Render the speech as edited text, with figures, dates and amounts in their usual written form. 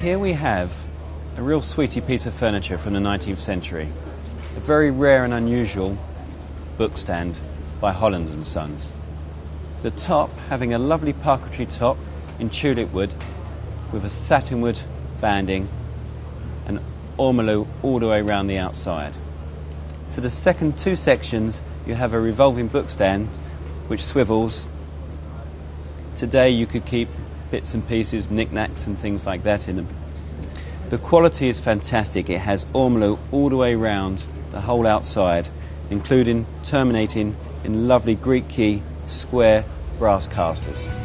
Here we have a real sweetie piece of furniture from the 19th century. A very rare and unusual bookstand by Holland and Sons. The top having a lovely parquetry top in tulip wood with a satinwood banding and ormolu all the way around the outside. To the second two sections you have a revolving bookstand which swivels. Today you could keep bits and pieces, knickknacks and things like that in them. The quality is fantastic. It has ormolu all the way around the whole outside, including terminating in lovely Greek key square brass casters.